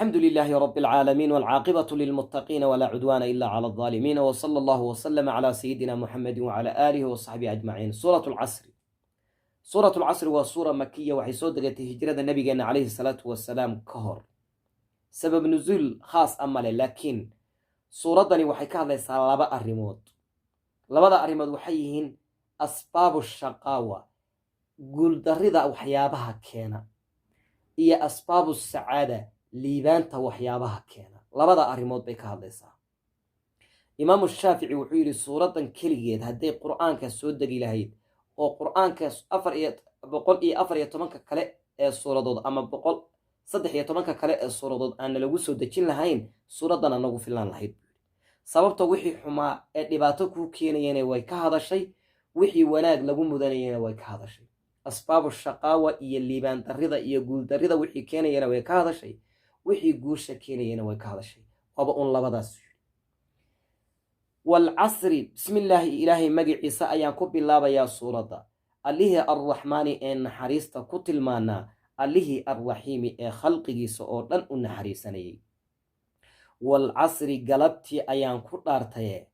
الحمد لله رب العالمين والعاقبة للمتقين ولا عدوان إلا على الظالمين وصلى الله وسلم على سيدنا محمد وعلى آله وصحبه أجمعين. سورة العصر. سورة العصر وسورة مكية وحيسود هجرة النبي عليه الصلاة والسلام كهر سبب نزول خاص أمله، لكن سورة دني وحكاها ليس لبا الريموت لبدا الريموت وحيهن أسباب الشقاوة قول درida waxyaabaha keena iyo asbaabu sacaada liibaanta waxyaabaha keena. labada arrimood bay ka hadlaysaa. imaamu shaafici wuxuu yidhi suuradan keligeed hadday qur'aanka soo degi lahayd oo qur'aankaas 414 kale ee suuradood ama 313 kale ee suuradood aan lagu soo dejin lahayn suuradan nagu filan lahayd. sababta wixii xumaa ee dhibaato ku keenayeen way ka hadashay, wixii wanaag lagu mudanayeen way ka hadashay. asbaabu shaqaawa iyo liibaan darrida iyo guul darrida wixii keenayeen way ka hadashay, wixii guusha keenayeen way ka hadashay. waba un labadaas. walcasri, bismillaahi ilaahay magaciisa ayaan ku bilaabayaa suuradda. allihii arraxmaani ee naxariista ku tilmaanaa, allihii arraxiimi ee khalqigiisa oo dhan u naxariisanayay. walcasri, galabtii ayaan ku dhaartaye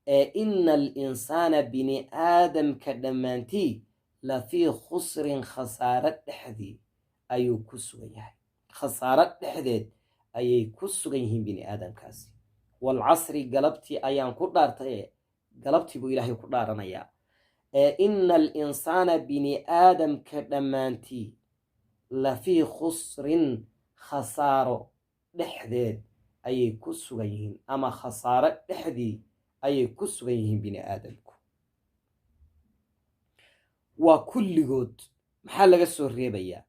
ee ina alinsaana bini aadamka dhammaantii lafii khusrin khasaaro dhexdii ayuu ku sugan yahay. khasaaro dhexdeed ayay ku sugan yihiin bini aadamkaasi. walcasri, galabtii ayaan ku dhaartaye, galabtii buu ilaahay ku dhaaranayaa. ee ina alinsaana bini aadamka dhammaantii lafii khusrin khasaaro dhexdeed ayay ku sugan yihiin, ama khasaaro dhexdii ayay ku sugan yihiin bini aadamku. waa kulligood. maxaa laga soo reebayaa?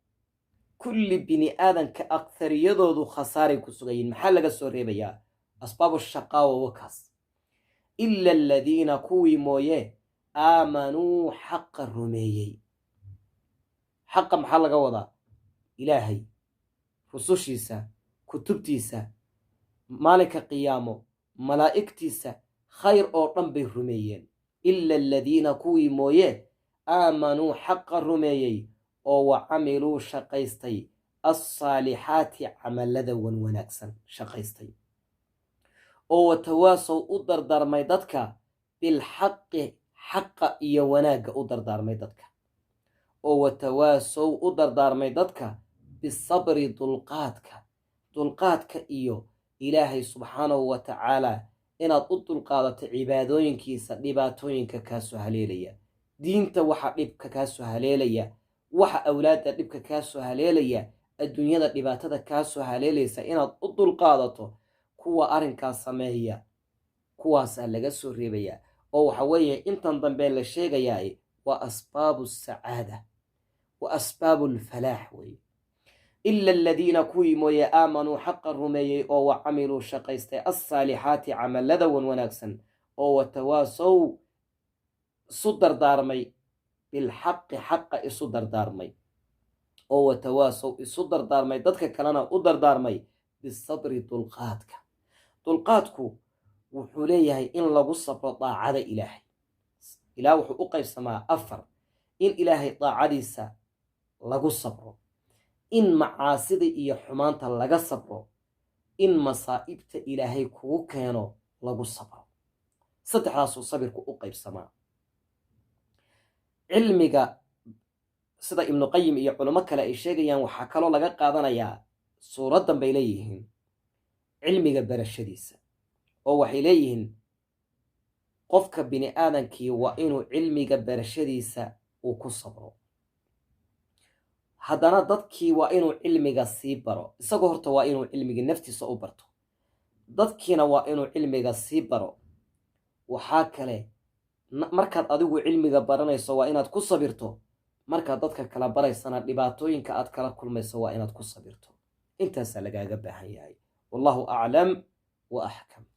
kulli bini aadanka aktariyadoodu khasaaray ku sugan yihiin. maxaa laga soo reebayaa? asbaabu shaqaawa wakaas. ila aladiina kuwii mooye aamanuu xaqa rumeeyey. xaqa maxaa laga wadaa? ilaahay, rusushiisa, kutubtiisa, maalinka qiyaamo, malaa'igtiisa, khayr oo dhan bay rumeeyeen. ila aladiina kuwii mooye aamanuu xaqa rumeeyey oo wa camiluu shaqaystay alsaalixaati camalada wan wanaagsan shaqaystay, oo watawaasow u dardaarmay dadka bilxaqi xaqa iyo wanaagga u dardaarmay dadka, oo watawaasow u dardaarmay dadka bisabri dulqaadka iyo ilaahay subxaanahu wa tacaala inaad u dulqaadato cibaadooyinkiisa dhibaatooyinka kaasoo haleelaya, diinta waxa dhibka kaasoo haleelaya, waxa awlaadda dhibka kaasoo haleelaya, adduunyada dhibaatada kaasoo haleelaysa inaad u dulqaadato. kuwa arrinkaas sameeya kuwaasaa laga soo reebayaa. oo waxa weeye intan dambe la sheegayaa waa asbaabu sacaada wa asbaabu lfalaax weye. ila aladiina kuwii mooye aamanuu xaqa rumeeyey oo wa camiluu shaqaystay alsaalixaati camalada wan wanaagsan, oo watawaasow isu dardaarmay bilxaqi xaqa isu dardaarmay, oo watawaasow isu dardaarmay dadka kalena u dardaarmay bisabri dulqaadku wuxuu leeyahay in lagu sabro daacada ilaahay. ilaah wuxuu u qaybsamaa 4: in ilaahay daacadiisa lagu sabro, in macaasida iyo xumaanta laga sabro, in masaa'ibta ilaahay kugu keeno lagu sabro. 3daasuu sabirku u qaybsamaa. cilmiga sida ibnu qayim iyo culimo kale ay sheegayaan waxaa kaloo laga qaadanayaa suuraddan bay leeyihiin cilmiga barashadiisa. oo waxay leeyihiin qofka bini aadankii waa inuu cilmiga barashadiisa uu ku sabro. haddana dadkii waa inuu cilmiga sii baro. isagoo horta waa inuu cilmiga naftiisa u barto, dadkiina waa inuu cilmiga sii baro. waxaa kale markaad adigu cilmiga baranayso waa inaad ku sabirto, markaad dadka kala baraysana dhibaatooyinka aad kala kulmayso waa inaad ku sabirto. intaasaa lagaaga baahan yahay. wallahu aclam wa axkam.